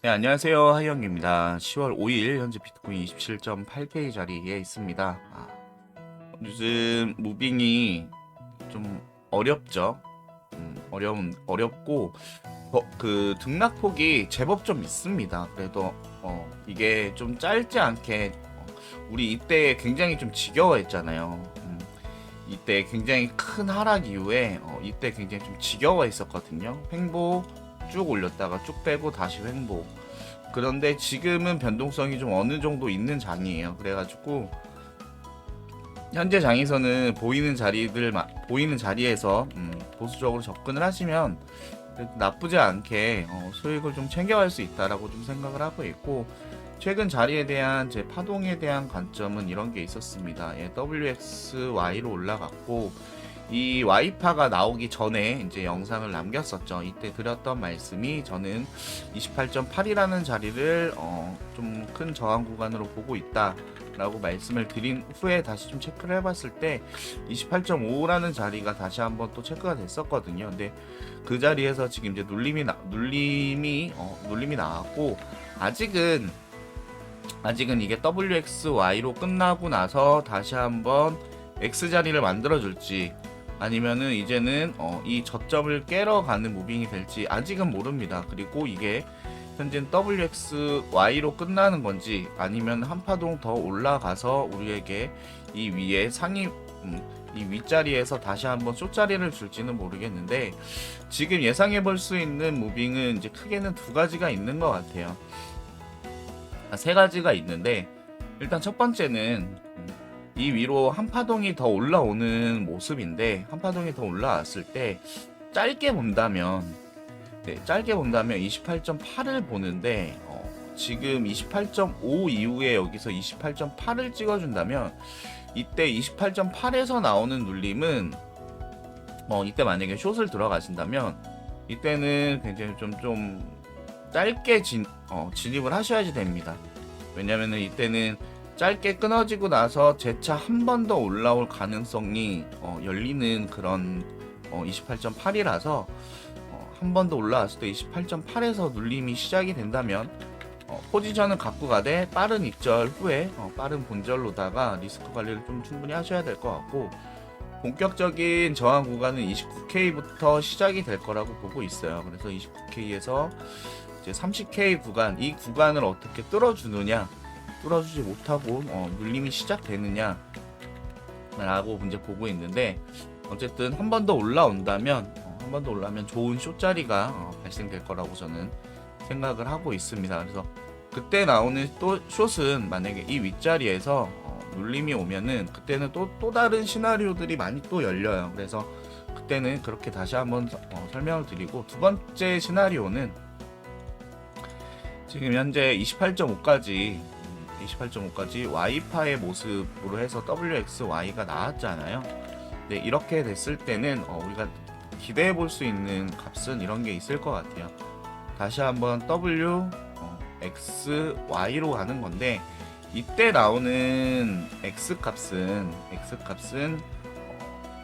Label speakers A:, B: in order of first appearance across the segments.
A: 네, 안녕하세요. 하영입니다. 10월 5일 현재 비트코인 27.8K 자리에 있습니다. 요즘 무빙이 좀 어렵죠. 어렵고 그 등락폭이 제법 좀 있습니다. 그래도 이게 좀 짧지 않게 우리 이때 굉장히 좀 지겨워했잖아요. 이때 굉장히 큰 하락 이후에 이때 굉장히 좀 지겨워했었거든요. 횡보 쭉 올렸다가 쭉 빼고 다시 횡보. 그런데 지금은 변동성이 좀 어느 정도 있는 장이에요. 그래가지고 현재 장에서는 보이는 자리에서 보수적으로 접근을 하시면 나쁘지 않게 수익을 좀 챙겨갈 수 있다라고 좀 생각을 하고 있고, 최근 자리에 대한 제 파동에 대한 관점은 이런 게 있었습니다. WXY로 올라갔고, 이 Y파가 나오기 전에 이제 영상을 남겼었죠. 이때 드렸던 말씀이, 저는 28.8이라는 자리를 좀 큰 저항 구간으로 보고 있다 라고 말씀을 드린 후에 다시 좀 체크를 해봤을 때 28.5라는 자리가 다시 한번 또 체크가 됐었거든요. 근데 그 자리에서 지금 이제 눌림이 나왔고, 아직은 이게 WXY로 끝나고 나서 다시 한번 X 자리를 만들어 줄지, 아니면은 이제는 이 저점을 깨러 가는 무빙이 될지 아직은 모릅니다. 그리고 이게 현재 WXY로 끝나는 건지, 아니면 한 파동 더 올라가서 우리에게 이 위에 이 윗자리에서 다시 한번 숏자리를 줄지는 모르겠는데, 지금 예상해 볼 수 있는 무빙은 이제 크게는 두 가지가 있는 것 같아요. 세 가지가 있는데, 일단 첫 번째는 이 위로 한 파동이 더 올라오는 모습인데, 한 파동이 더 올라왔을 때 짧게 본다면 28.8을 보는데, 지금 28.5 이후에 여기서 28.8을 찍어준다면, 이때 28.8에서 나오는 눌림은 이때 만약에 숏을 들어가신다면 이때는 굉장히 좀 짧게 진입을 하셔야지 됩니다. 왜냐면은 이때는 짧게 끊어지고 나서 재차 한 번 더 올라올 가능성이 열리는 그런 28.8이라서, 한 번 더 올라왔을 때 28.8에서 눌림이 시작이 된다면 포지션을 갖고 가되 빠른 익절 후에 빠른 본절로다가 리스크 관리를 좀 충분히 하셔야 될 것 같고, 본격적인 저항 구간은 29K부터 시작이 될 거라고 보고 있어요. 그래서 29K에서 이제 30K 구간, 이 구간을 어떻게 뚫어주느냐, 뚫어주지 못하고 눌림이 시작되느냐 라고 이제 보고 있는데, 어쨌든 한 번 더 올라온다면 좋은 숏자리가 발생될 거라고 저는 생각을 하고 있습니다. 그래서 그때 나오는 또 숏은, 만약에 이 윗자리에서 눌림이 오면은 그때는 또 다른 시나리오들이 많이 또 열려요. 그래서 그때는 그렇게 다시 한번 설명을 드리고, 두 번째 시나리오는 지금 현재 28.5까지 Y파의 모습으로 해서 WXY가 나왔잖아요. 네, 이렇게 됐을 때는 우리가 기대해 볼 수 있는 값은 이런 게 있을 것 같아요. 다시 한번 WXY로 가는 건데, 이때 나오는 X값은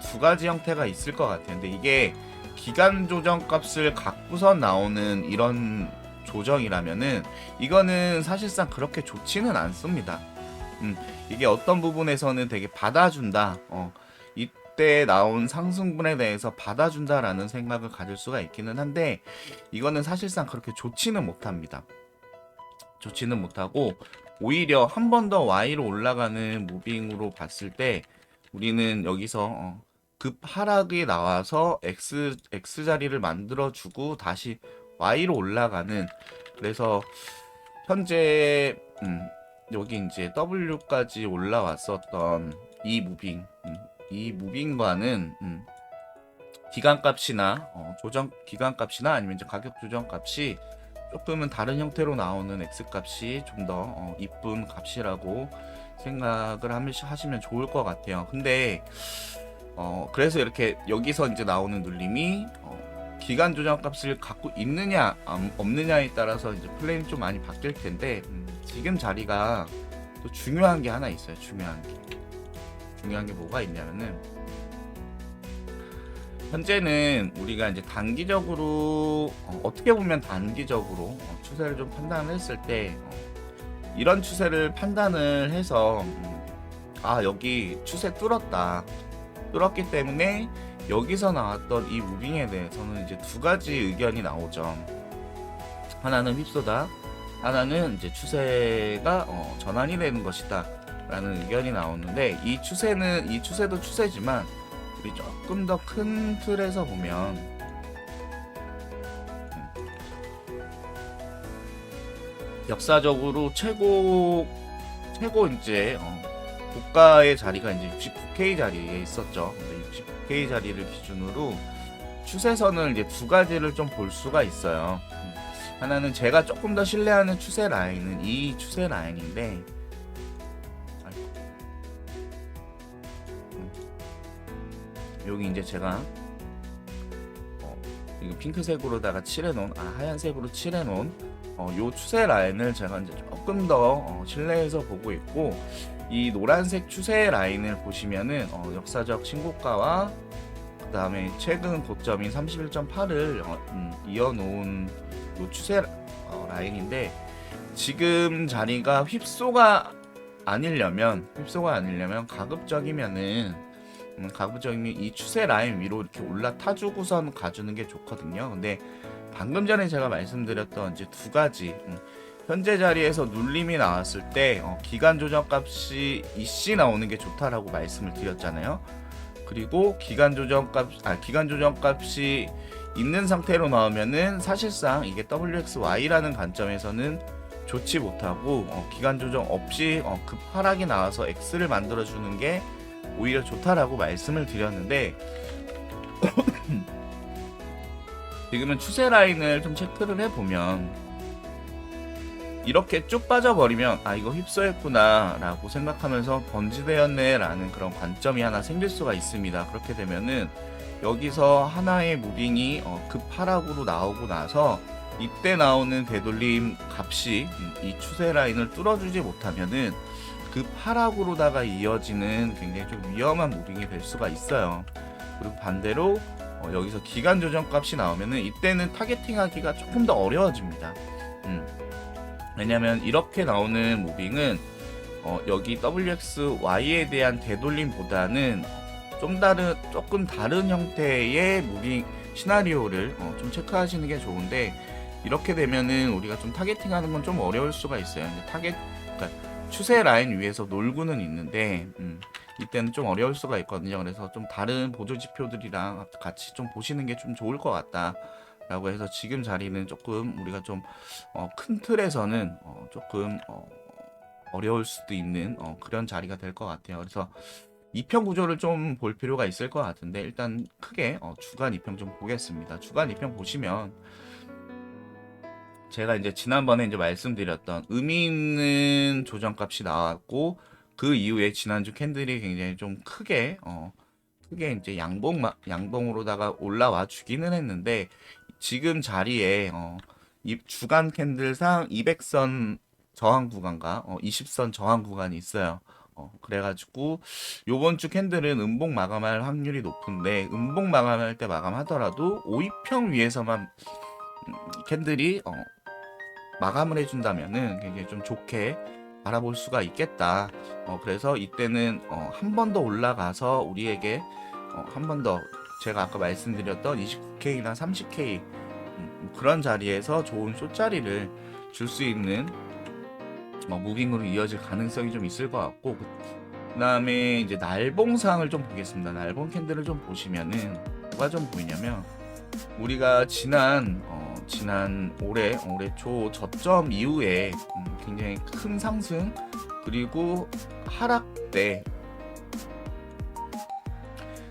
A: 두 가지 형태가 있을 것 같아요. 근데 이게 기간 조정 값을 갖고서 나오는 이런 조정이라면은 이거는 사실상 그렇게 좋지는 않습니다. 이게 어떤 부분에서는 되게 받아준다. 이때 나온 상승분에 대해서 받아준다라는 생각을 가질 수가 있기는 한데, 이거는 사실상 그렇게 좋지는 못합니다. 좋지는 못하고, 오히려 한 번 더 Y로 올라가는 무빙으로 봤을 때 우리는 여기서 급 하락이 나와서 X 자리를 만들어주고 다시 Y로 올라가는, 그래서 현재 여기 이제 W까지 올라왔었던 이 무빙과는 기간값이나 기간값이나 아니면 이제 가격 조정 값이 조금은 다른 형태로 나오는 X값이 좀 더 이쁜 값이라고 생각을 하시면 좋을 것 같아요. 근데 그래서 이렇게 여기서 이제 나오는 눌림이 기간 조정 값을 갖고 있느냐 없느냐에 따라서 이제 플레이는 좀 많이 바뀔 텐데, 지금 자리가 또 중요한 게 하나 있어요. 중요한 게 뭐가 있냐면은, 현재는 우리가 이제 단기적으로 어떻게 보면 단기적으로 추세를 좀 판단을 했을 때 이런 추세를 판단을 해서 아 여기 추세 뚫었기 때문에 여기서 나왔던 이 무빙에 대해서는 이제 두 가지 의견이 나오죠. 하나는 휩쏘다, 하나는 이제 추세가 전환이 되는 것이다 라는 의견이 나오는데, 이 추세도 추세지만 우리 조금 더 큰 틀에서 보면 역사적으로 최고 이제 고가의 자리가 이제 69K 자리에 있었죠. 69K 자리를 기준으로 추세선을 이제 두 가지를 좀 볼 수가 있어요. 하나는 제가 조금 더 신뢰하는 추세 라인은 이 추세 라인인데, 여기 이제 제가 이거 핑크색으로다가 칠해놓은 하얀색으로 칠해놓은 요 추세 라인을 제가 이제 조금 더 신뢰해서 보고 있고, 이 노란색 추세 라인을 보시면은 역사적 신고가와 그 다음에 최근 고점인 31.8을 이어놓은 요 추세 라인인데, 지금 자리가 휩소가 아니려면 가급적이면 이 추세 라인 위로 이렇게 올라타주고선 가주는 게 좋거든요. 근데 방금 전에 제가 말씀드렸던 이제 두 가지, 현재 자리에서 눌림이 나왔을 때 기간 조정 값이 이씨 나오는 게 좋다라고 말씀을 드렸잖아요. 그리고 기간 조정 값이 있는 상태로 나오면은 사실상 이게 WXY라는 관점에서는 좋지 못하고 기간 조정 없이 급하락이 나와서 X를 만들어 주는 게 오히려 좋다라고 말씀을 드렸는데, 지금은 추세 라인을 좀 체크를 해보면 이렇게 쭉 빠져버리면 이거 휩소했구나 라고 생각하면서 번지되었네 라는 그런 관점이 하나 생길 수가 있습니다. 그렇게 되면은 여기서 하나의 무빙이 급하락으로 나오고 나서 이때 나오는 되돌림 값이 이 추세 라인을 뚫어주지 못하면은 급하락으로다가 이어지는 굉장히 좀 위험한 무빙이 될 수가 있어요. 그리고 반대로 여기서 기간 조정 값이 나오면은 이때는 타겟팅하기가 조금 더 어려워집니다. 왜냐면 이렇게 나오는 무빙은 여기 WXY에 대한 되돌림보다는 조금 다른 형태의 무빙 시나리오를 좀 체크하시는 게 좋은데, 이렇게 되면은 우리가 좀 타겟팅하는 건 좀 어려울 수가 있어요. 그러니까 추세 라인 위에서 놀고는 있는데 이때는 좀 어려울 수가 있거든요. 그래서 좀 다른 보조 지표들이랑 같이 좀 보시는 게 좀 좋을 것 같다 라고 해서 지금 자리는 조금 우리가 좀 큰 틀에서는 조금 어려울 수도 있는 그런 자리가 될 것 같아요. 그래서 2평 구조를 좀 볼 필요가 있을 것 같은데, 일단 크게 주간 2평 좀 보겠습니다. 주간 2평 보시면 제가 이제 지난번에 이제 말씀드렸던 의미 있는 조정값이 나왔고, 그 이후에 지난주 캔들이 굉장히 좀 크게 이제 양봉으로다가 올라와 주기는 했는데, 지금 자리에 이 주간 캔들상 200선 저항 구간과 20선 저항 구간이 있어요. 그래가지고 요번 주 캔들은 음봉 마감할 확률이 높은데, 음봉 마감할 때 마감하더라도 5위평 위에서만 캔들이 마감을 해준다면은 굉장히 좀 좋게 바라볼 수가 있겠다. 그래서 이때는 한 번 더 올라가서 우리에게 한 번 더 제가 아까 말씀드렸던 29K나 30K 그런 자리에서 좋은 숏자리를 줄 수 있는 무빙으로 이어질 가능성이 좀 있을 것 같고, 그 다음에 이제 날봉상을 좀 보겠습니다. 날봉 캔들을 좀 보시면은 뭐가 좀 보이냐면, 우리가 올해 초 저점 이후에 굉장히 큰 상승 그리고 하락 때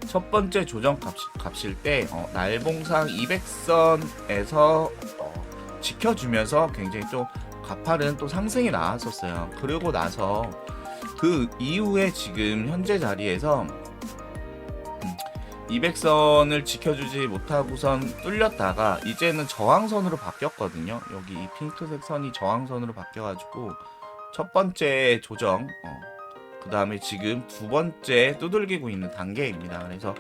A: 첫 번째 조정 값일 때 날봉상 200선에서 지켜주면서 굉장히 좀 가파른 또 상승이 나왔었어요. 그러고 나서 그 이후에 지금 현재 자리에서 200선을 지켜주지 못하고선 뚫렸다가 이제는 저항선으로 바뀌었거든요. 여기 이 핑크색 선이 저항선으로 바뀌어가지고 첫 번째 조정 그 다음에 지금 두 번째 두들기고 있는 단계입니다. 그래서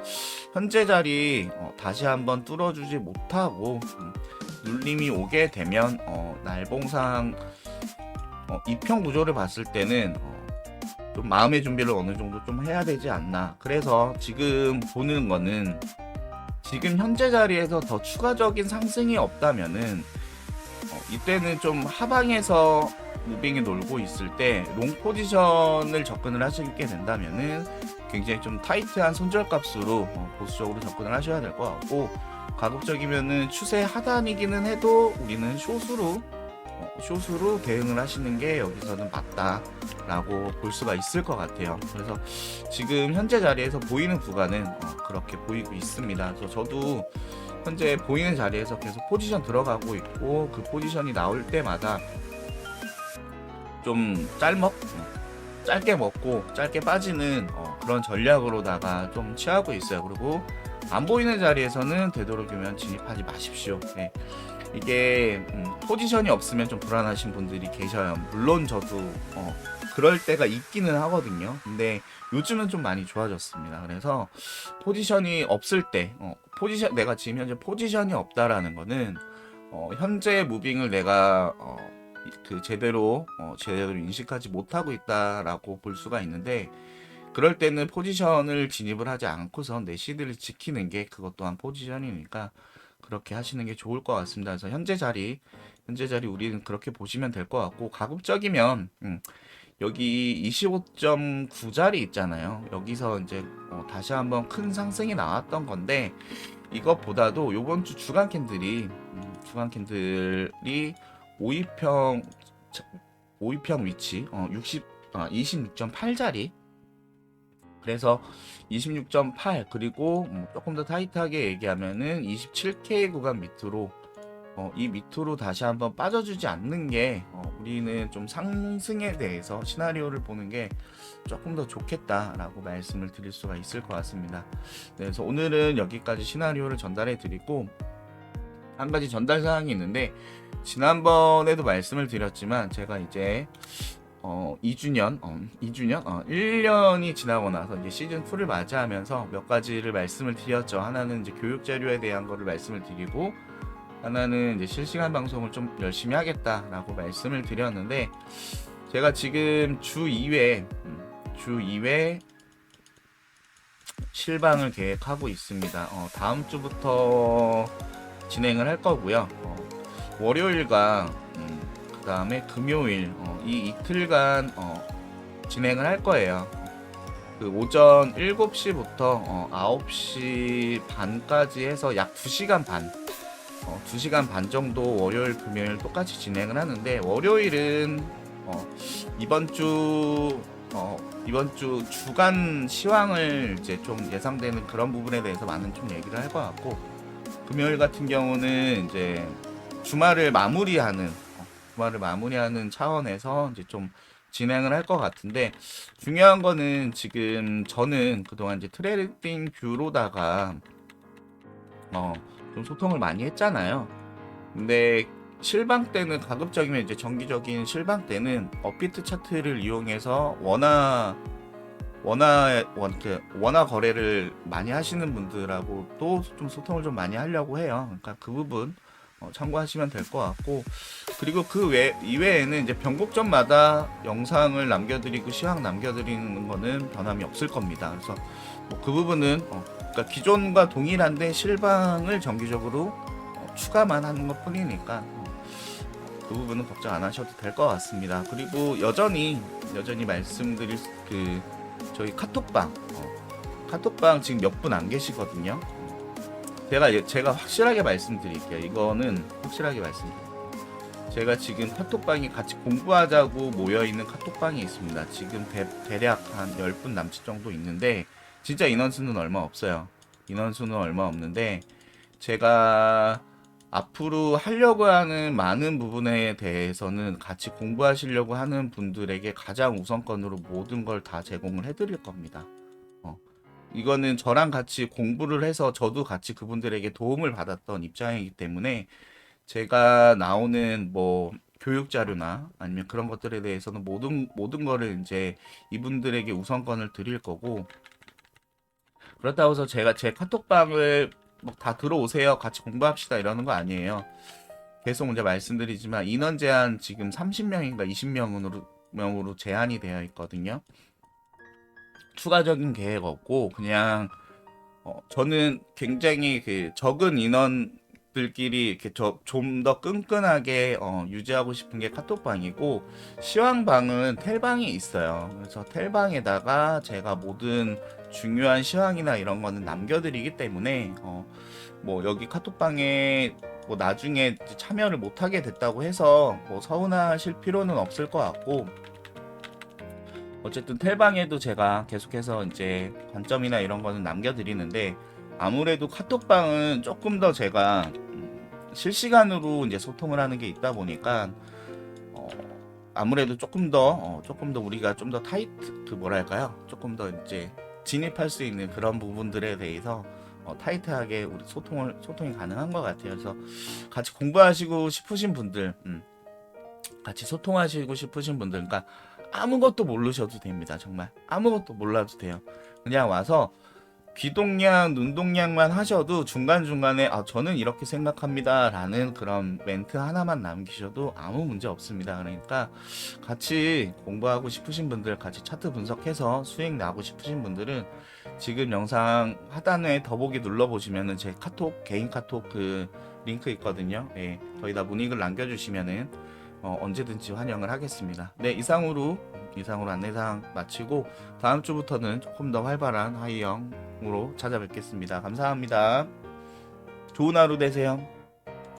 A: 현재 자리 다시 한번 뚫어주지 못하고 눌림이 오게 되면 날봉상 2평 구조를 봤을 때는 좀 마음의 준비를 어느 정도 좀 해야 되지 않나. 그래서 지금 보는 거는 지금 현재 자리에서 더 추가적인 상승이 없다면은 이때는 좀 하방에서 무빙이 놀고 있을 때 롱 포지션을 접근을 하시게 된다면은 굉장히 좀 타이트한 손절값으로 보수적으로 접근을 하셔야 될 것 같고, 가급적이면은 추세 하단이기는 해도 우리는 숏으로 대응을 하시는 게 여기서는 맞다라고 볼 수가 있을 것 같아요. 그래서 지금 현재 자리에서 보이는 구간은 그렇게 보이고 있습니다. 그래서 저도 현재 보이는 자리에서 계속 포지션 들어가고 있고, 그 포지션이 나올 때마다 좀 짧게 먹고 짧게 빠지는 그런 전략으로다가 좀 취하고 있어요. 그리고 안 보이는 자리에서는 되도록이면 진입하지 마십시오. 네. 이게 포지션이 없으면 좀 불안하신 분들이 계셔요. 물론 저도 그럴 때가 있기는 하거든요. 근데 요즘은 좀 많이 좋아졌습니다. 그래서 포지션이 없을 때 내가 지금 현재 포지션이 없다라는 거는 현재 무빙을 내가 제대로 인식하지 못하고 있다라고 볼 수가 있는데, 그럴 때는 포지션을 진입을 하지 않고선 내 시드를 지키는 게 그것 또한 포지션이니까 그렇게 하시는 게 좋을 것 같습니다. 그래서 현재 자리 우리는 그렇게 보시면 될 것 같고, 가급적이면 여기 25.9 자리 있잖아요. 여기서 이제 다시 한번 큰 상승이 나왔던 건데, 이것보다도 요번 주 주간 캔들이 5위평 위치 26.8 자리. 그래서 26.8, 그리고 조금 더 타이트하게 얘기하면은 27K 구간 밑으로 이 밑으로 다시 한번 빠져주지 않는 게 우리는 좀 상승에 대해서 시나리오를 보는 게 조금 더 좋겠다라고 말씀을 드릴 수가 있을 것 같습니다. 네, 그래서 오늘은 여기까지 시나리오를 전달해 드리고, 한 가지 전달 사항이 있는데, 지난번에도 말씀을 드렸지만 제가 이제 1년이 지나고 나서 이제 시즌 2를 맞이하면서 몇 가지를 말씀을 드렸죠. 하나는 이제 교육 자료에 대한 거를 말씀을 드리고, 하나는 이제 실시간 방송을 좀 열심히 하겠다라고 말씀을 드렸는데, 제가 지금 주 2회 실방을 계획하고 있습니다. 다음 주부터 진행을 할 거고요. 월요일과 그 다음에 금요일 이 이틀간 진행을 할 거예요. 그 오전 7시부터 9시 반까지 해서 약 2시간 반 2시간 반 정도 월요일 금요일 똑같이 진행을 하는데, 월요일은 이번 주 주간 시황을 이제 좀 예상되는 그런 부분에 대해서 많은 좀 얘기를 할 것 같고, 금요일 같은 경우는 이제 주말을 마무리하는 차원에서 이제 좀 진행을 할 것 같은데, 중요한 거는 지금 저는 그동안 이제 트레이딩 뷰로다가 좀 소통을 많이 했잖아요. 근데 실방 때는 가급적이면 이제 정기적인 실방 때는 업비트 차트를 이용해서 원화 거래를 많이 하시는 분들하고 또 좀 소통을 좀 많이 하려고 해요. 그러니까 그 부분 참고하시면 될 것 같고, 그리고 이외에는 이제 변곡점마다 영상을 남겨드리고 시황 남겨드리는 거는 변함이 없을 겁니다. 그래서 그 부분은 그러니까 기존과 동일한데 실방을 정기적으로 추가만 하는 것 뿐이니까 그 부분은 걱정 안 하셔도 될 것 같습니다. 그리고 여전히 말씀드릴 저희 카톡방 지금 몇 분 안 계시거든요. 제가 확실하게 말씀드릴게요. 이거는 확실하게 말씀드릴게요. 제가 지금 카톡방이 같이 공부하자고 모여있는 카톡방이 있습니다. 지금 대략 한 10분 남짓 정도 있는데, 진짜 인원수는 얼마 없어요. 제가 앞으로 하려고 하는 많은 부분에 대해서는 같이 공부하시려고 하는 분들에게 가장 우선권으로 모든 걸 다 제공을 해드릴 겁니다. 이거는 저랑 같이 공부를 해서 저도 같이 그분들에게 도움을 받았던 입장이기 때문에, 제가 나오는 교육 자료나 아니면 그런 것들에 대해서는 모든 거를 이제 이분들에게 우선권을 드릴 거고, 그렇다고 해서 제가 제 카톡방을 뭐 다 들어오세요, 같이 공부합시다 이러는 거 아니에요. 계속 이제 말씀드리지만 인원 제한 지금 30명인가 20명으로 제한이 되어 있거든요. 추가적인 계획 없고 그냥 저는 굉장히 그 적은 인원들끼리 이렇게 좀 더 끈끈하게 유지하고 싶은 게 카톡방이고, 시황방은 텔방이 있어요. 그래서 텔방에다가 제가 모든 중요한 시황이나 이런 거는 남겨드리기 때문에 뭐 여기 카톡방에 뭐 나중에 참여를 못하게 됐다고 해서 뭐 서운하실 필요는 없을 것 같고, 어쨌든 텔방에도 제가 계속해서 이제 관점이나 이런 거는 남겨드리는데, 아무래도 카톡방은 조금 더 제가 실시간으로 이제 소통을 하는 게 있다 보니까 어, 아무래도 조금 더 우리가 좀 더 타이트 그 뭐랄까요? 조금 더 이제 진입할 수 있는 그런 부분들에 대해서 타이트하게 우리 소통이 가능한 것 같아요. 그래서 같이 공부하시고 싶으신 분들, 같이 소통하시고 싶으신 분들, 그러니까 아무것도 모르셔도 됩니다. 정말 아무것도 몰라도 돼요. 그냥 와서 귀동냥, 눈동냥만 하셔도 중간중간에 저는 이렇게 생각합니다 라는 그런 멘트 하나만 남기셔도 아무 문제 없습니다. 그러니까 같이 공부하고 싶으신 분들, 같이 차트 분석해서 수익 나고 싶으신 분들은 지금 영상 하단에 더보기 눌러보시면은 제 카톡, 개인 카톡 그 링크 있거든요. 예, 거기다 문의글 남겨주시면은 언제든지 환영을 하겠습니다. 네, 이상으로 안내사항 마치고 다음 주부터는 조금 더 활발한 하이영으로 찾아뵙겠습니다. 감사합니다. 좋은 하루 되세요.